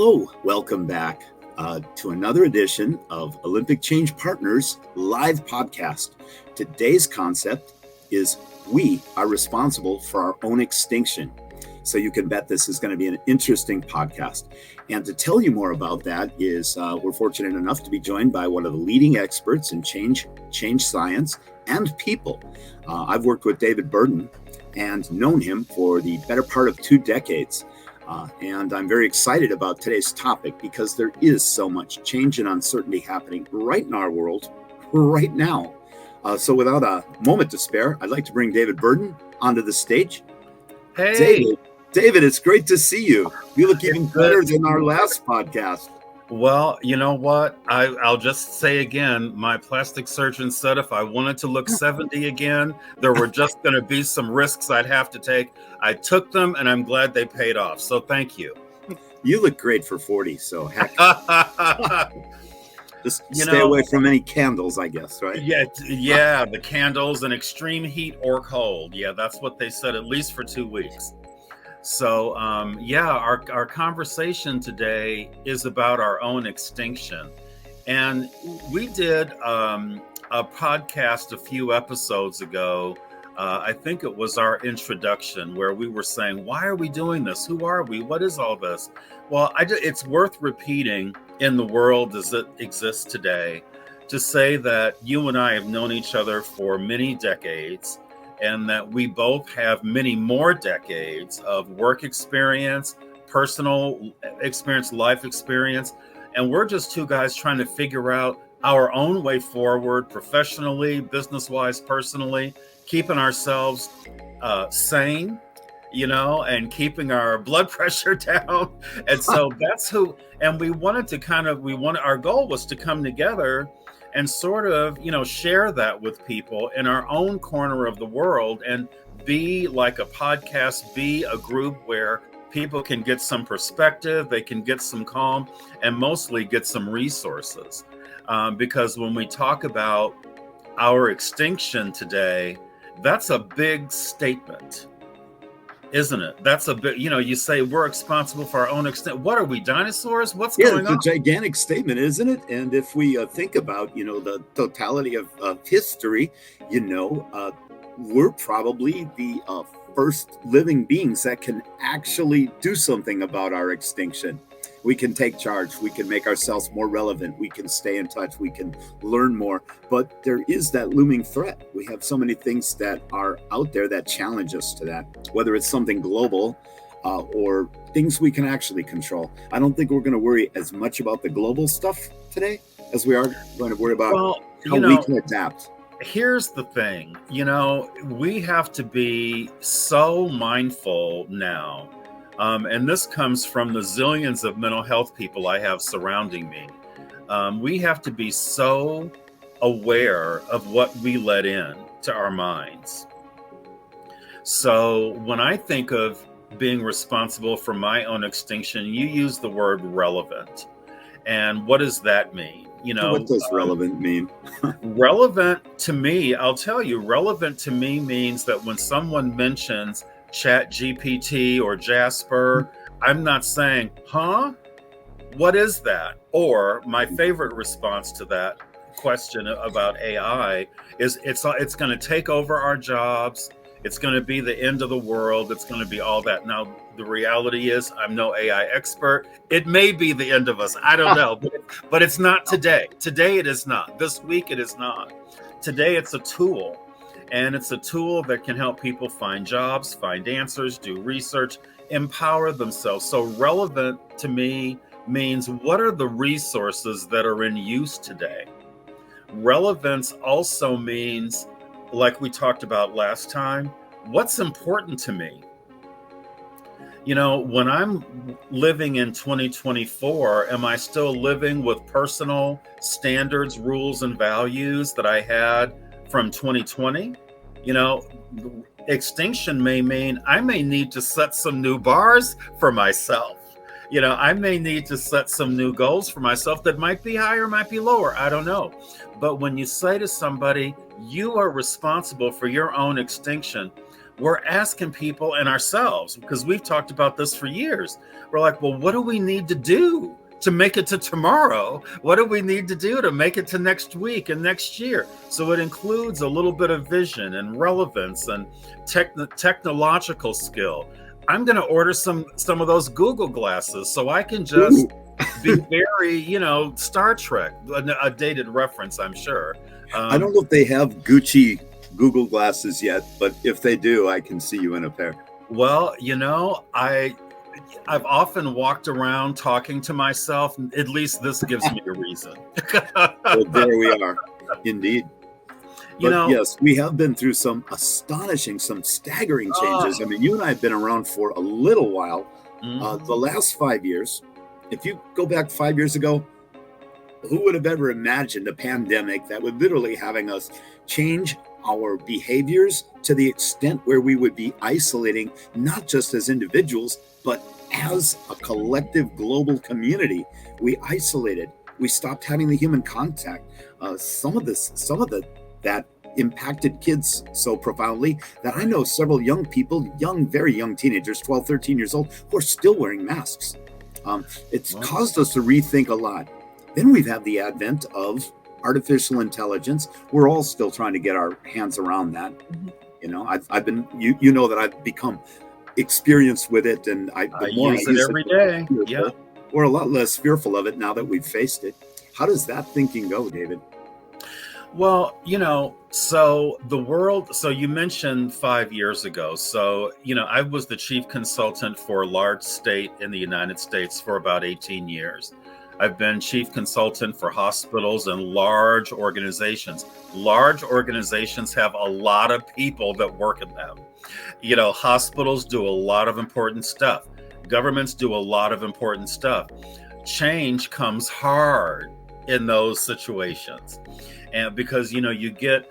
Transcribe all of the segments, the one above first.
Hello, welcome back to another edition of Olympic Change Partners live podcast. Today's concept is we are responsible for our own extinction. So you can bet this is going to be an interesting podcast. And to tell you more about that is we're fortunate enough to be joined by one of the leading experts in change science and people. I've worked with David Burden and known him for the better part of 2 decades. And I'm very excited about today's topic because there is so much change and uncertainty happening right in our world right now. So without a moment to spare, I'd like to bring David Burden onto the stage. Hey, David, it's great to see you. You look even better than our last podcast. well, you know what? I'll just say again, my plastic surgeon said if I wanted to look 70 again, there were just going to be some risks I'd have to take. I took them and I'm glad they paid off. So thank you. You look great for 40, so heck. Just stay away from any candles, I guess, right? Yeah, the candles and extreme heat or cold. Yeah, that's what they said, at least for 2 weeks. So, our conversation today is about our own extinction. And we did a podcast a few episodes ago. I think it was our introduction where we were saying, why are we doing this? Who are we? What is all this? Well, it's worth repeating in the world as it exists today to say that you and I have known each other for many decades, and that we both have many more decades of work experience, personal experience, life experience. And we're just 2 guys trying to figure out our own way forward, professionally, business-wise, personally, keeping ourselves sane, and keeping our blood pressure down. And so that's who, and our goal was to come together and sort of, share that with people in our own corner of the world and be like a podcast, be a group where people can get some perspective, they can get some calm, and mostly get some resources. Because when we talk about our extinction today, that's a big statement, isn't it? That's a bit, you say we're responsible for our own extent. What are we, dinosaurs? What's going on? It's a gigantic statement, isn't it? And if we think about, the totality of history, we're probably the first living beings that can actually do something about our extinction. We can take charge. We can make ourselves more relevant. We can stay in touch. We can learn more. But there is that looming threat. We have so many things that are out there that challenge us to that, whether it's something global or things we can actually control. I don't think we're going to worry as much about the global stuff today as we are going to worry about how we can adapt. Here's the thing, we have to be so mindful now. And this comes from the zillions of mental health people I have surrounding me. We have to be so aware of what we let in to our minds. So when I think of being responsible for my own extinction, you use the word relevant. And what does that mean? What does relevant mean? Relevant to me, I'll tell you, relevant to me means that when someone mentions ChatGPT or Jasper, I'm not saying, huh? What is that? Or my favorite response to that question about AI is it's going to take over our jobs. It's going to be the end of the world. It's going to be all that. Now, the reality is I'm no AI expert. It may be the end of us. I don't know, but it's not today. Today it is not. This week it is not. Today it's a tool. And it's a tool that can help people find jobs, find answers, do research, empower themselves. So relevant to me means what are the resources that are in use today? Relevance also means, like we talked about last time, what's important to me? When I'm living in 2024, am I still living with personal standards, rules, and values that I had from 2020? Extinction may mean I may need to set some new bars for myself. I may need to set some new goals for myself that might be higher, might be lower. I don't know. But when you say to somebody, you are responsible for your own extinction, we're asking people and ourselves, because we've talked about this for years. We're like, well, what do we need to do to make it to tomorrow? What do we need to do to make it to next week and next year? So it includes a little bit of vision and relevance and technological skill. I'm going to order some of those Google glasses so I can just be very, Star Trek, a dated reference, I'm sure. I don't know if they have Gucci Google glasses yet, but if they do, I can see you in a pair. Well, I've often walked around talking to myself. At least this gives me a reason. Well, there we are. Indeed. But yes, we have been through some astonishing, some staggering changes. I mean, you and I have been around for a little while. The last 5 years, if you go back 5 years ago, who would have ever imagined a pandemic that would literally having us change our behaviors to the extent where we would be isolating, not just as individuals, but as a collective global community? We isolated. We stopped having the human contact. Some of that impacted kids so profoundly that I know several young people, very young teenagers, 12, 13 years old, who are still wearing masks. It's caused us to rethink a lot. Then we've had the advent of artificial intelligence. We're all still trying to get our hands around that. I've been, that I've become experienced with it, and I use it every day. Yeah, we're a lot less fearful of it now that we've faced it. How does that thinking go, David? Well, so you mentioned 5 years ago. So, I was the chief consultant for a large state in the United States for about 18 years. I've been chief consultant for hospitals and large organizations. Large organizations have a lot of people that work in them. Hospitals do a lot of important stuff. Governments do a lot of important stuff. Change comes hard in those situations. And because, you get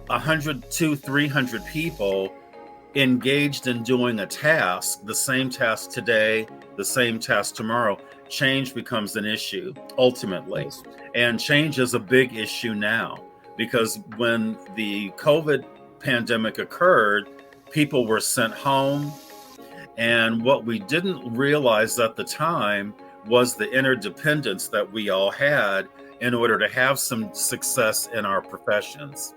100, 200, 300 people engaged in doing a task, the same task today, the same task tomorrow, change becomes an issue ultimately. And change is a big issue now, because when the COVID pandemic occurred, people were sent home. And what we didn't realize at the time was the interdependence that we all had in order to have some success in our professions.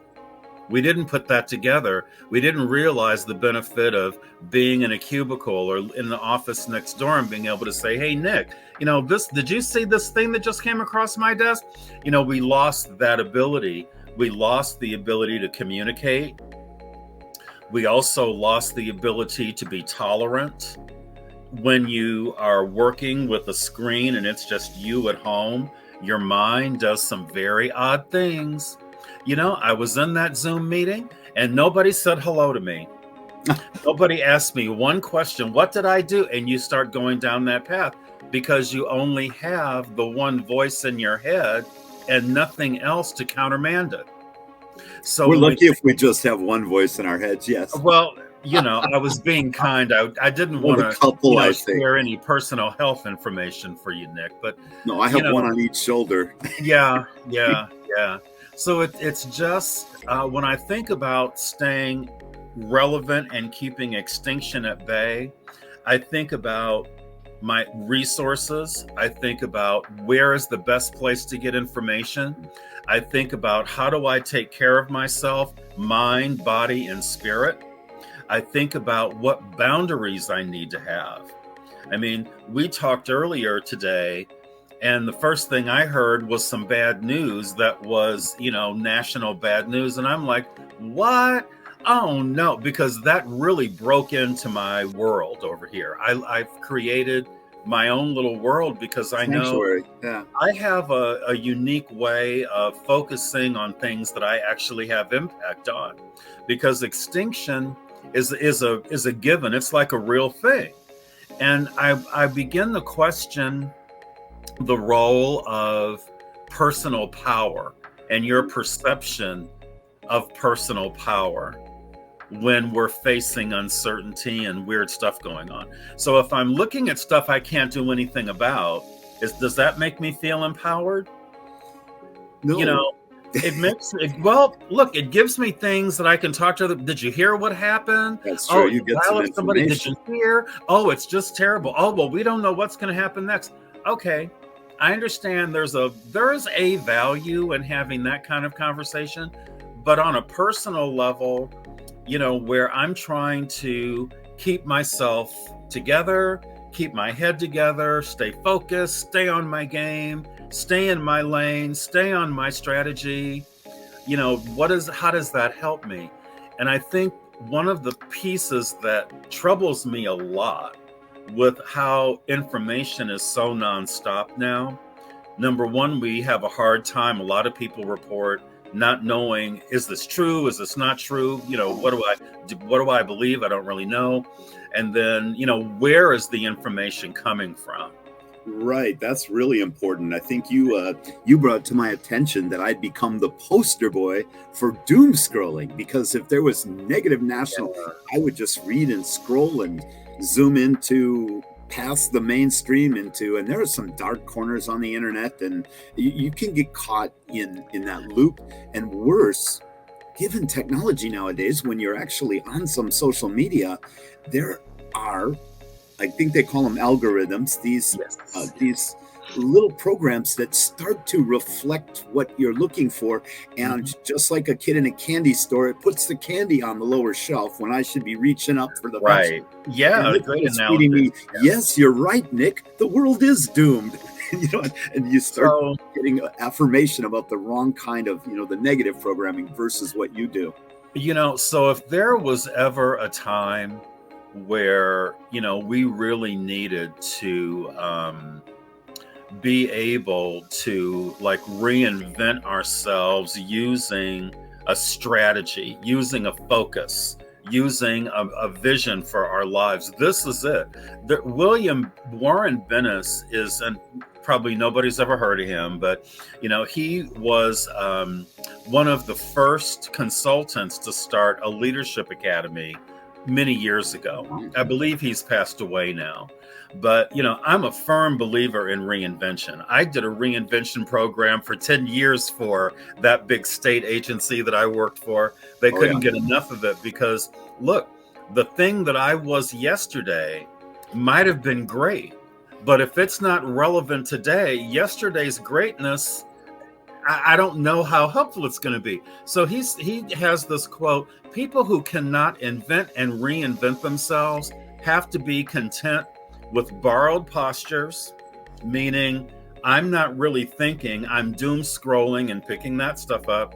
We didn't put that together. We didn't realize the benefit of being in a cubicle or in the office next door and being able to say, hey, Nick, did you see this thing that just came across my desk? We lost that ability. We lost the ability to communicate. We also lost the ability to be tolerant. When you are working with a screen and it's just you at home, your mind does some very odd things. I was in that Zoom meeting and nobody said hello to me. Nobody asked me one question. What did I do? And you start going down that path because you only have the one voice in your head and nothing else to countermand it. So we're lucky if we just have one voice in our heads. Yes. Well, I was being kind. I didn't want to share any personal health information for you, Nick. But no, I have one on each shoulder. Yeah. So it's just when I think about staying relevant and keeping extinction at bay, I think about my resources. I think about where is the best place to get information. I think about how do I take care of myself, mind, body, and spirit. I think about what boundaries I need to have. I mean, we talked earlier today, and the first thing I heard was some bad news that was, national bad news. And I'm like, what? Oh, no, because that really broke into my world over here. I've created my own little world because I know I have a unique way of focusing on things that I actually have impact on, because extinction is a given. It's like a real thing. And I begin to question the role of personal power and your perception of personal power when we're facing uncertainty and weird stuff going on. So if I'm looking at stuff I can't do anything about, does that make me feel empowered? No. It makes it, well, look, it gives me things that I can talk to them. Did you hear what happened? That's Oh, true. You get dial some up somebody. Did information. you hear? Oh, it's just terrible. Oh, well, we don't know what's going to happen next. Okay. I understand there's a value in having that kind of conversation, but on a personal level, where I'm trying to keep myself together, keep my head together, stay focused, stay on my game, stay in my lane, stay on my strategy. How does that help me? And I think one of the pieces that troubles me a lot with how information is so nonstop now, number one, we have a hard time. A lot of people report not knowing, is this true? Is this not true? What do I believe? I don't really know. And then, where is the information coming from? Right, that's really important. I think you brought to my attention that I'd become the poster boy for doom scrolling, because if there was negative national, I would just read and scroll and zoom into past the mainstream into, and there are some dark corners on the internet, and you can get caught in that loop. And worse, given technology nowadays, when you're actually on some social media, there are, I think they call them algorithms, these little programs that start to reflect what you're looking for. And just like a kid in a candy store, it puts the candy on the lower shelf when I should be reaching up for the right. Yeah, and great it's analogy. feeding me, yes, you're right, Nick, the world is doomed. And you start getting affirmation about the wrong kind of, the negative programming versus what you do. So if there was ever a time where we really needed to be able to like reinvent ourselves using a strategy, using a focus, using a vision for our lives, this is it. William Warren Bennis is, and probably nobody's ever heard of him, but he was one of the first consultants to start a leadership academy many years ago. I believe he's passed away now. But, I'm a firm believer in reinvention. I did a reinvention program for 10 years for that big state agency that I worked for. They couldn't get enough of it because, look, the thing that I was yesterday might have been great. But if it's not relevant today, yesterday's greatness, I don't know how helpful it's going to be. So he has this quote: people who cannot invent and reinvent themselves have to be content with borrowed postures, meaning I'm not really thinking, I'm doom scrolling and picking that stuff up.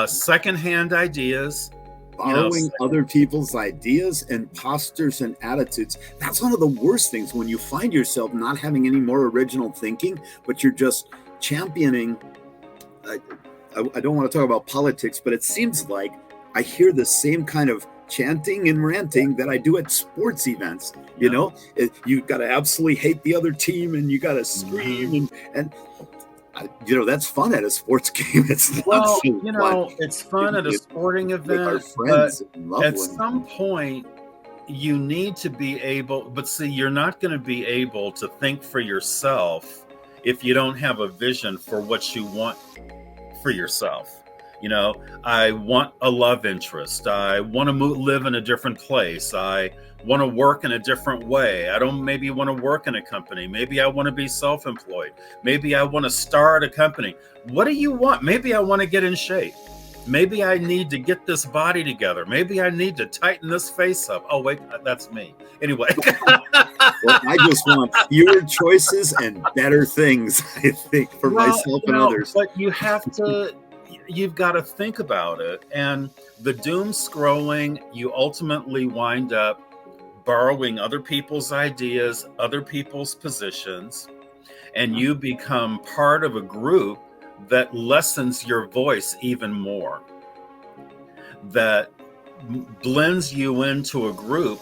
Secondhand ideas. Borrowing other people's ideas and postures and attitudes. That's one of the worst things, when you find yourself not having any more original thinking, but you're just championing. I don't want to talk about politics, but it seems like I hear the same kind of chanting and ranting that I do at sports events. You got to absolutely hate the other team, and you got to scream, and that's fun at a sports game. It's not so fun. It's fun at a sporting event, but at some point you need to be able, but see, you're not going to be able to think for yourself if you don't have a vision for what you want for yourself. I want a love interest. I want to live in a different place. I want to work in a different way. I don't maybe want to work in a company. Maybe I want to be self-employed. Maybe I want to start a company. What do you want? Maybe I want to get in shape. Maybe I need to get this body together. Maybe I need to tighten this face up. Oh, wait, that's me. Anyway. Well, I just want fewer choices and better things, I think, for myself and others. But you've got to think about it. And the doom scrolling, you ultimately wind up borrowing other people's ideas, other people's positions, and you become part of a group that lessens your voice even more, that blends you into a group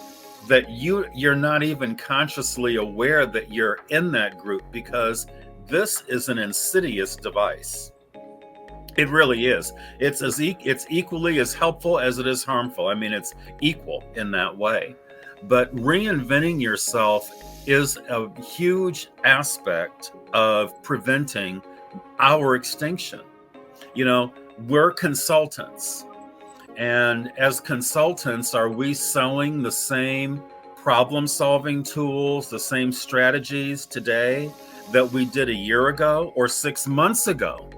that you're not even consciously aware that you're in that group, because this is an insidious device. It really is. It's equally as helpful as it is harmful. I mean, it's equal in that way. But reinventing yourself is a huge aspect of preventing our extinction. we're consultants. And as consultants, are we selling the same problem solving tools, the same strategies today that we did a year ago or 6 months ago?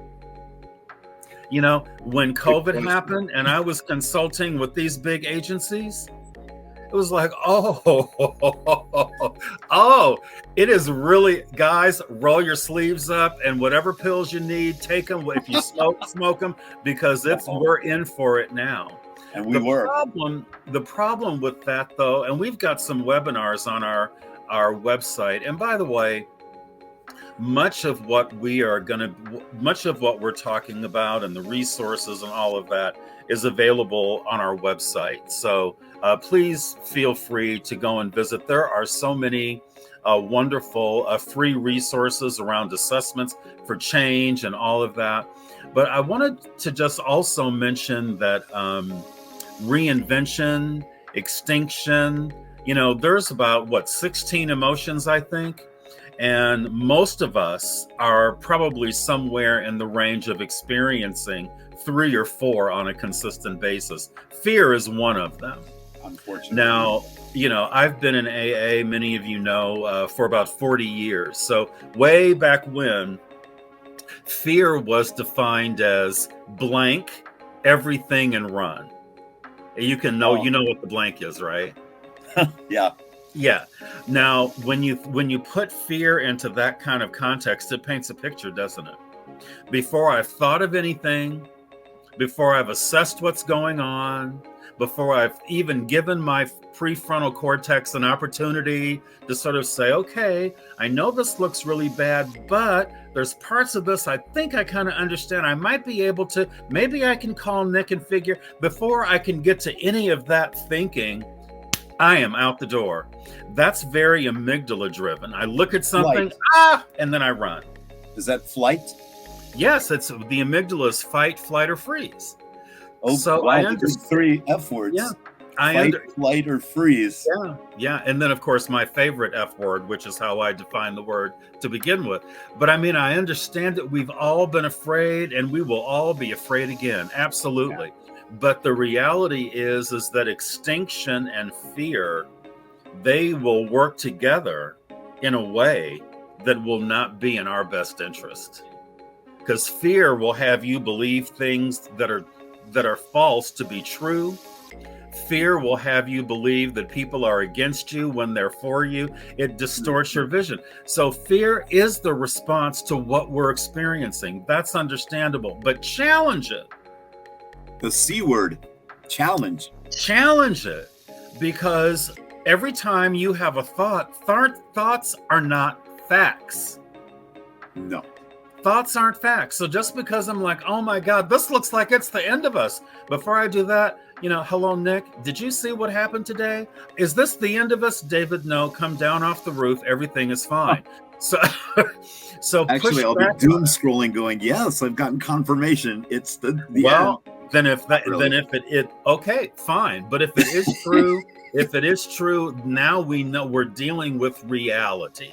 You know, when COVID happened and I was consulting with these big agencies, it was like, oh, it is really, guys, roll your sleeves up and whatever pills you need, take them. If you smoke them, because we're in for it now. And the problem with that, though, and we've got some webinars on our website. And by the way, much of what we're talking about and the resources and all of that is available on our website. So please feel free to go and visit. There are so many wonderful free resources around assessments for change and all of that. But I wanted to just also mention that reinvention, extinction, there's about 16 emotions, I think. And most of us are probably somewhere in the range of experiencing 3 or 4 on a consistent basis. Fear is one of them. Unfortunately. Now, I've been in AA, many of you know, for about 40 years. So way back when, fear was defined as blank everything and run. You know what the blank is, right? Yeah. Yeah. Now, when you put fear into that kind of context, it paints a picture, doesn't it? Before I've thought of anything, before I've assessed what's going on, before I've even given my prefrontal cortex an opportunity to sort of say, okay, I know this looks really bad, but there's parts of this I think I kind of understand. I might be able to, maybe I can call Nick and figure. Before I can get to any of that thinking, I am out the door. That's very amygdala driven. I look at something, and then I run. Is that flight? Yes, it's the amygdala is fight, flight, or freeze. Oh, so wow, there's 3 F words. Yeah, fight, flight, or freeze. Yeah, and then of course my favorite F word, which is how I define the word to begin with. But I mean, I understand that we've all been afraid, and we will all be afraid again. Absolutely. Yeah. But the reality is that extinction and fear, they will work together in a way that will not be in our best interest. Because fear will have you believe things that are false to be true. Fear will have you believe that people are against you when they're for you. It distorts your vision. So fear is the response to what we're experiencing. That's understandable, but challenge it. The C word, challenge. Challenge it, because every time you have a thoughts are not facts. No. Thoughts aren't facts. So just because I'm like, oh my God, this looks like it's the end of us. Before I do that, hello, Nick, did you see what happened today? Is this the end of us? David, no, come down off the roof. Everything is fine. So actually, I'll be doom scrolling going, yes, I've gotten confirmation. It's the well, end. Okay, fine. But if it is true, now we know we're dealing with reality.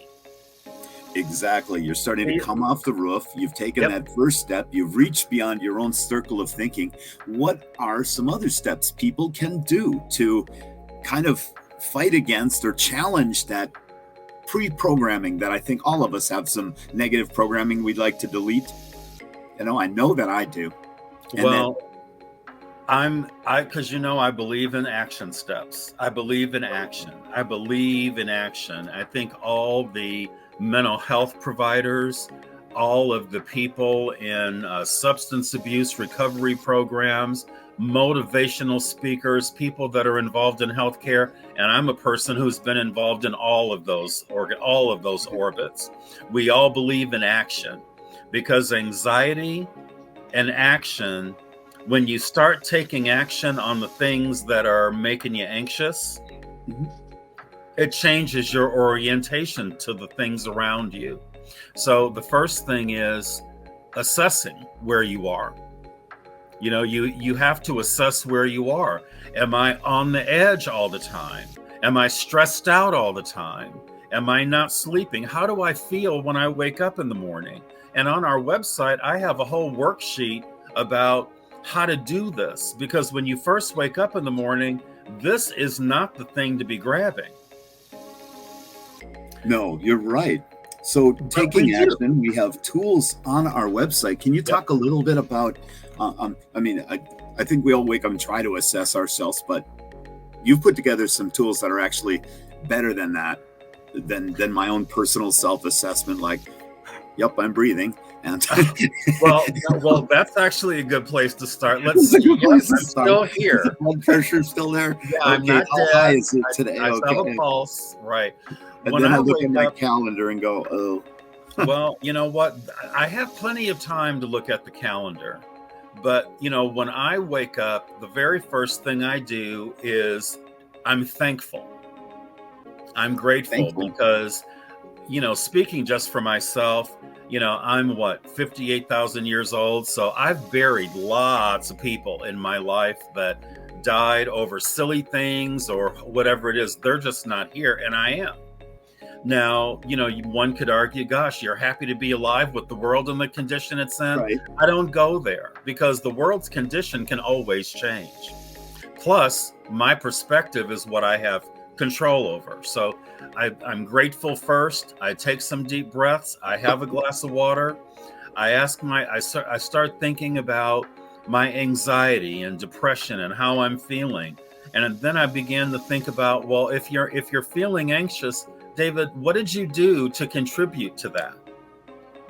Exactly. You're starting to come off the roof. You've taken that first step. You've reached beyond your own circle of thinking. What are some other steps people can do to kind of fight against or challenge that pre-programming that I think all of us have some negative programming we'd like to delete? I know that I do. Because I believe in action steps. I believe in action. I think all the mental health providers, all of the people in substance abuse recovery programs, motivational speakers, people that are involved in healthcare, and I'm a person who's been involved in all of those orbits. We all believe in action, because anxiety and action, when you start taking action on the things that are making you anxious, it changes your orientation to the things around you. So the first thing is assessing where you are. You have to assess where you are. Am I on the edge all the time? Am I stressed out all the time? Am I not sleeping? How do I feel when I wake up in the morning? And on our website, I have a whole worksheet about how to do this, because when you first wake up in the morning, this is not the thing to be grabbing. No, you're right. So taking action, we have tools on our website. Can you talk a little bit about, I think we all wake up and try to assess ourselves, but you've put together some tools that are actually better than that, than my own personal self-assessment, like, yep, I'm breathing. And well, that's actually a good place to start. Let's see. Yes, I'm still here. Is the blood pressure still there? Yeah, I'm not how dead. high is it today? I have a pulse, right? And then I look at my calendar and go, oh. Well, you know what? I have plenty of time to look at the calendar. But, when I wake up, the very first thing I do is I'm thankful. I'm grateful because, speaking just for myself, I'm 58,000 years old. So I've buried lots of people in my life that died over silly things or whatever it is. They're just not here. And I am. Now, one could argue, gosh, you're happy to be alive with the world in the condition it's in. Right. I don't go there because the world's condition can always change. Plus, my perspective is what I have control over. So I'm grateful first. I take some deep breaths. I have a glass of water. I start thinking about my anxiety and depression and how I'm feeling. And then I begin to think about, well, if you're feeling anxious, David, what did you do to contribute to that?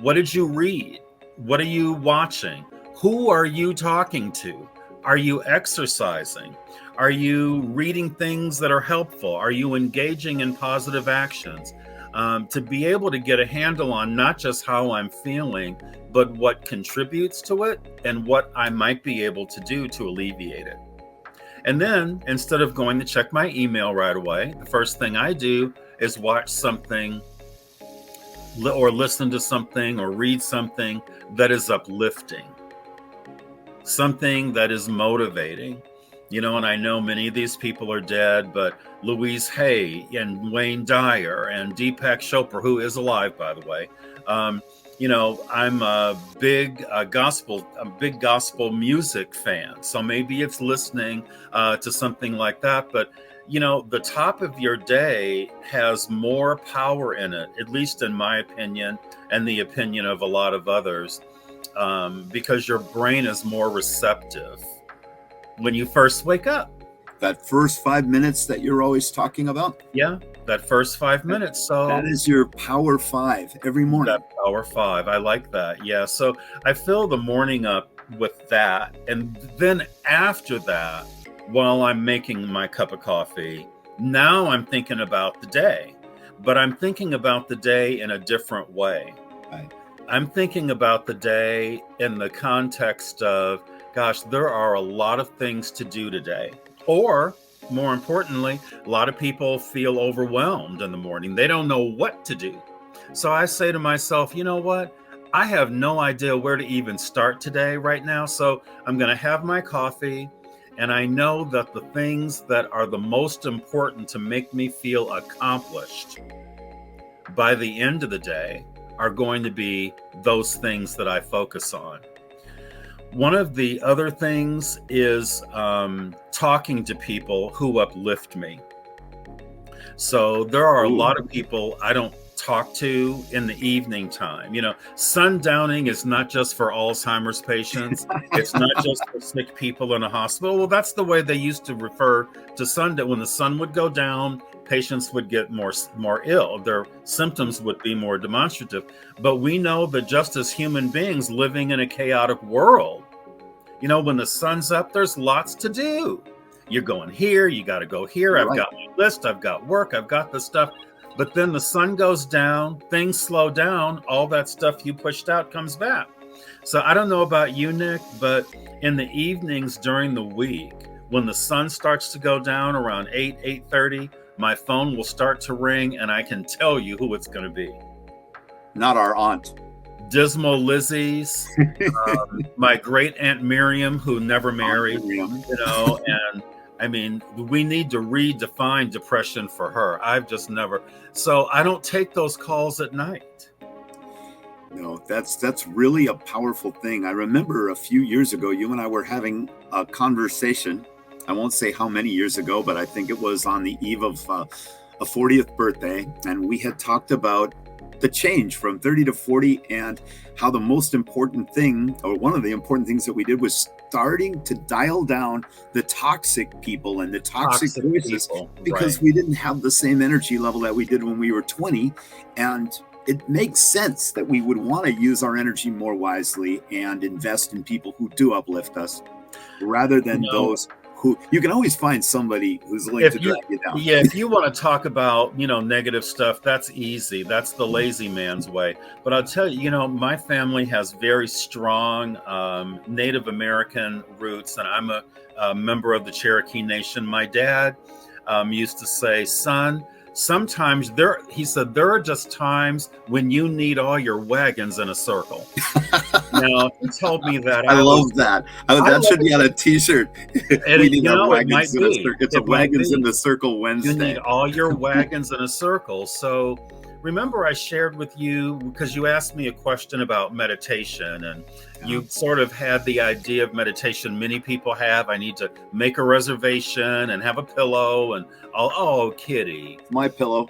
What did you read? What are you watching? Who are you talking to? Are you exercising? Are you reading things that are helpful? Are you engaging in positive actions? To be able to get a handle on not just how I'm feeling, but what contributes to it and what I might be able to do to alleviate it. And then instead of going to check my email right away, the first thing I do is watch something or listen to something or read something that is uplifting, something that is motivating. And I know many of these people are dead, but Louise Hay and Wayne Dyer and Deepak Chopra, who is alive, by the way. I'm a big gospel music fan. So maybe it's listening to something like that. But, the top of your day has more power in it, at least in my opinion, and the opinion of a lot of others, because your brain is more receptive when you first wake up. That first 5 minutes that you're always talking about? Yeah, that first 5 minutes. So that is your power 5 every morning. That power 5. I like that. Yeah. So I fill the morning up with that. And then after that, while I'm making my cup of coffee, now I'm thinking about the day. But I'm thinking about the day in a different way. Right. I'm thinking about the day in the context of, gosh, there are a lot of things to do today. Or more importantly, a lot of people feel overwhelmed in the morning. They don't know what to do. So I say to myself, you know what? I have no idea where to even start today right now. So I'm going to have my coffee. And I know that the things that are the most important to make me feel accomplished by the end of the day are going to be those things that I focus on. One of the other things is talking to people who uplift me. So there are a lot of people I don't talk to in the evening time. Sundowning is not just for Alzheimer's patients. It's not just for sick people in a hospital. Well, that's the way they used to refer to sundown. When the sun would go down, patients would get more ill. Their symptoms would be more demonstrative. But we know that just as human beings living in a chaotic world, when the sun's up, there's lots to do. You're going here, you got to go here. I've got my list, I've got work, I've got the stuff. But then the sun goes down, things slow down, all that stuff you pushed out comes back. So I don't know about you, Nick, but in the evenings during the week, when the sun starts to go down around 8:30, my phone will start to ring and I can tell you who it's going to be. Not our aunt. Dismal Lizzie's, my great Aunt Miriam, who never married, and I mean, we need to redefine depression for her. I've just never. So I don't take those calls at night. No, that's really a powerful thing. I remember a few years ago, you and I were having a conversation. I won't say how many years ago, but I think it was on the eve of a 40th birthday, and we had talked about the change from 30 to 40 and how the most important thing, or one of the important things that we did, was starting to dial down the toxic people and the toxic voices, people, because right? we didn't have the same energy level that we did when we were 20. And it makes sense that we would want to use our energy more wisely and invest in people who do uplift us rather You than know, those who, you can always find somebody who's willing to if drag you you down. yeah, if you want to talk about, negative stuff, that's easy. That's the lazy man's way. But I'll tell you, my family has very strong Native American roots, and I'm a member of the Cherokee Nation. My dad used to say, son, sometimes he said, there are just times when you need all your wagons in a circle. Now, he told me that I love that. I That love should be on a T-shirt. it. We need our It wagons might in a be. circle. It's a It might wagons in be. the circle You need Wednesday. all your wagons in a circle. So remember, I shared with you, because you asked me a question about meditation, and you sort of had the idea of meditation many people have. I need to make a reservation and have a pillow and oh, kitty. My pillow.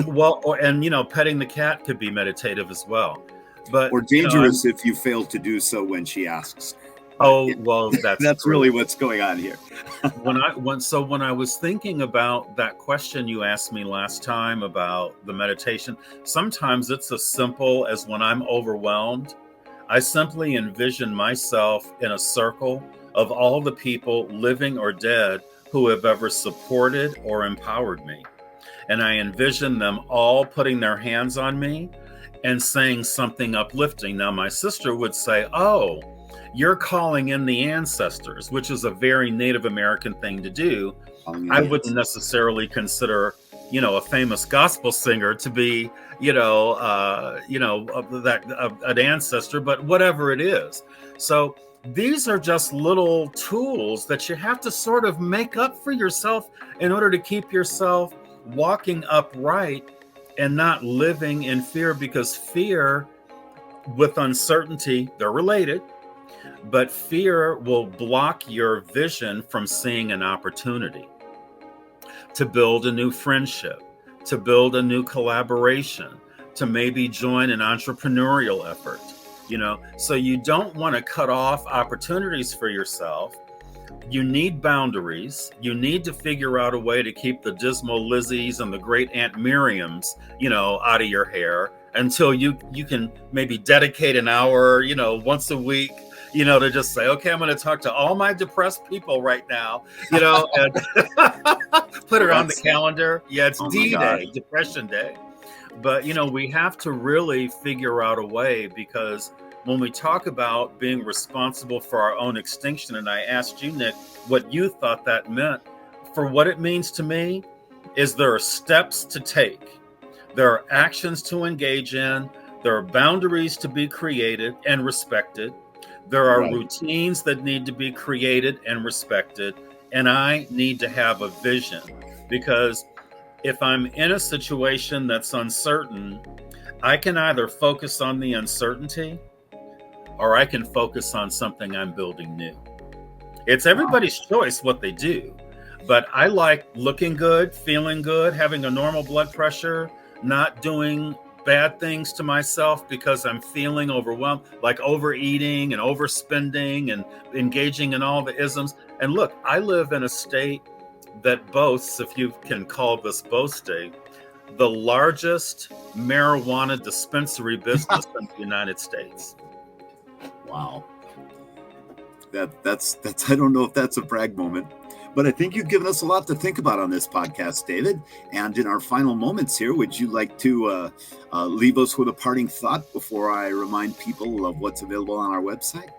Well, and petting the cat could be meditative as well. But Or dangerous if you fail to do so when she asks. But well, that's that's true. really what's going on here. when I was thinking about that question you asked me last time about the meditation, sometimes it's as simple as, when I'm overwhelmed, I simply envision myself in a circle of all the people, living or dead, who have ever supported or empowered me. And I envision them all putting their hands on me and saying something uplifting. Now, my sister would say, oh, you're calling in the ancestors, which is a very Native American thing to do. I wouldn't necessarily consider, a famous gospel singer to be, an ancestor, but whatever it is. So these are just little tools that you have to sort of make up for yourself in order to keep yourself walking upright and not living in fear, because fear with uncertainty, they're related. But fear will block your vision from seeing an opportunity to build a new friendship, to build a new collaboration, to maybe join an entrepreneurial effort. So you don't want to cut off opportunities for yourself. You need boundaries. You need to figure out a way to keep the dismal Lizzies and the great Aunt Miriams, out of your hair, until you can maybe dedicate an hour, once a week, to just say, okay, I'm going to talk to all my depressed people right now, and put it on the calendar. Yeah, it's D-Day, Depression Day. But, we have to really figure out a way, because when we talk about being responsible for our own extinction, and I asked you, Nick, what you thought that meant, for what it means to me is there are steps to take. There are actions to engage in. There are boundaries to be created and respected. There are routines that need to be created and respected. And I need to have a vision, because if I'm in a situation that's uncertain, I can either focus on the uncertainty, or I can focus on something I'm building new. It's everybody's choice what they do. But I like looking good, feeling good, having a normal blood pressure, not doing bad things to myself because I'm feeling overwhelmed, like overeating and overspending and engaging in all the isms. And look, I live in a state that boasts, if you can call this boasting, the largest marijuana dispensary business in the United States. Wow. That's I don't know if that's a brag moment, but I think you've given us a lot to think about on this podcast, David. And in our final moments here, would you like to leave us with a parting thought before I remind people of what's available on our website?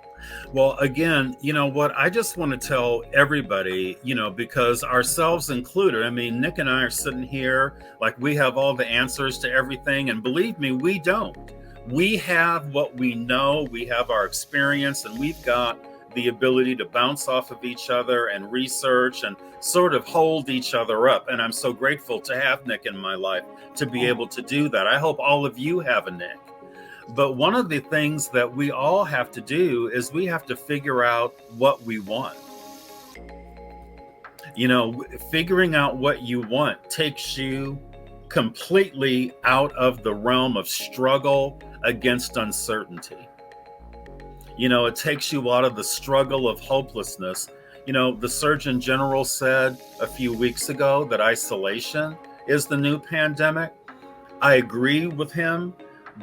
Well, again, you know what? I just want to tell everybody, because ourselves included, I mean, Nick and I are sitting here like we have all the answers to everything. And believe me, we don't. We have what we know, we have our experience, and we've got the ability to bounce off of each other and research and sort of hold each other up. And I'm so grateful to have Nick in my life to be able to do that. I hope all of you have a Nick. But one of the things that we all have to do is we have to figure out what we want. You know, figuring out what you want takes you completely out of the realm of struggle against uncertainty. You know, it takes you out of the struggle of hopelessness. You know, the Surgeon General said a few weeks ago that isolation is the new pandemic. I agree with him,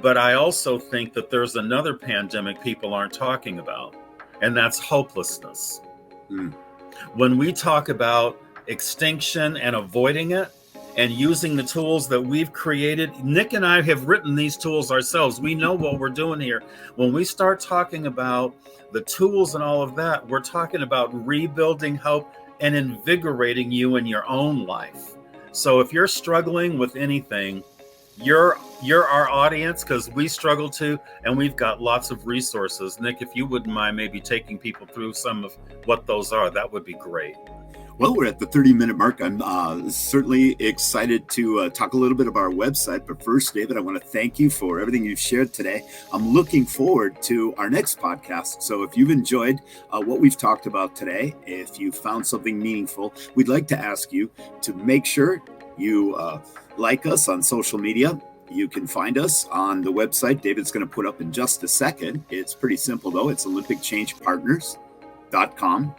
but I also think that there's another pandemic people aren't talking about, and that's hopelessness. When we talk about extinction and avoiding it and using the tools that we've created, Nick and I have written these tools ourselves. We know what we're doing here. When we start talking about the tools and all of that, we're talking about rebuilding hope and invigorating you in your own life. So if you're struggling with anything, you're our audience, because we struggle too, and we've got lots of resources. Nick, if you wouldn't mind maybe taking people through some of what those are, that would be great. Well, we're at the 30-minute mark. I'm certainly excited to talk a little bit about our website. But first, David, I want to thank you for everything you've shared today. I'm looking forward to our next podcast. So if you've enjoyed what we've talked about today, if you found something meaningful, we'd like to ask you to make sure you like us on social media. You can find us on the website David's going to put up in just a second. It's pretty simple, though. It's olympichangepartners.com.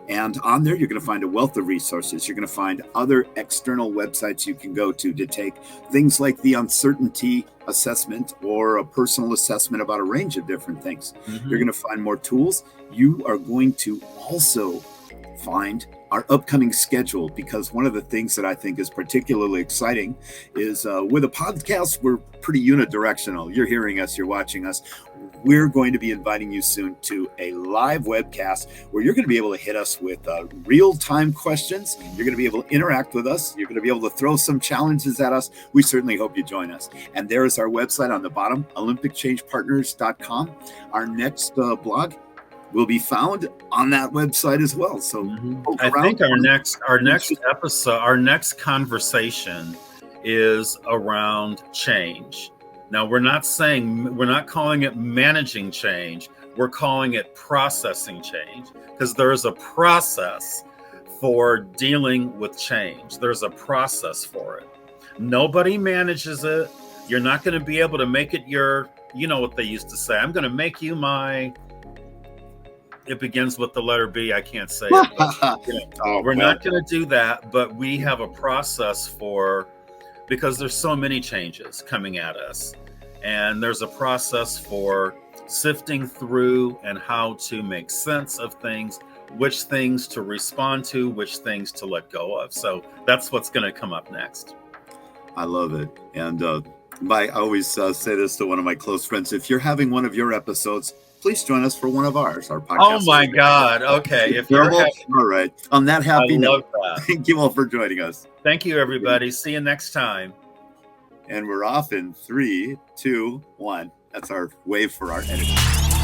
And on there, you're going to find a wealth of resources. You're going to find other external websites you can go to take things like the uncertainty assessment or a personal assessment about a range of different things. You're going to find more tools. You are going to also find our upcoming schedule, because one of the things that I think is particularly exciting is with a podcast, we're pretty unidirectional. You're hearing us, you're watching us. We're going to be inviting you soon to a live webcast where you're going to be able to hit us with real-time questions. You're going to be able to interact with us. You're going to be able to throw some challenges at us. We certainly hope you join us. And there is our website on the bottom, olympichangepartners.com. Our next blog will be found on that website as well. So I think our next episode, our next conversation is around change. Now, we're not calling it managing change. We're calling it processing change, because there is a process for dealing with change. There's a process for it. Nobody manages it. You're not going to be able to make it your, you know what they used to say, I'm going to make you my, it begins with the letter B. I can't say it. But, we're not going to do that, but we have a process because there's so many changes coming at us. And there's a process for sifting through and how to make sense of things, which things to respond to, which things to let go of. So that's what's going to come up next. I love it. And I always say this to one of my close friends. If you're having one of your episodes, please join us for one of ours. Our podcast. Oh my God. Okay. If you're all right. On that happy note, thank you all for joining us. Thank you, everybody. See you next time. And we're off in 3, 2, 1. That's our wave for our editing.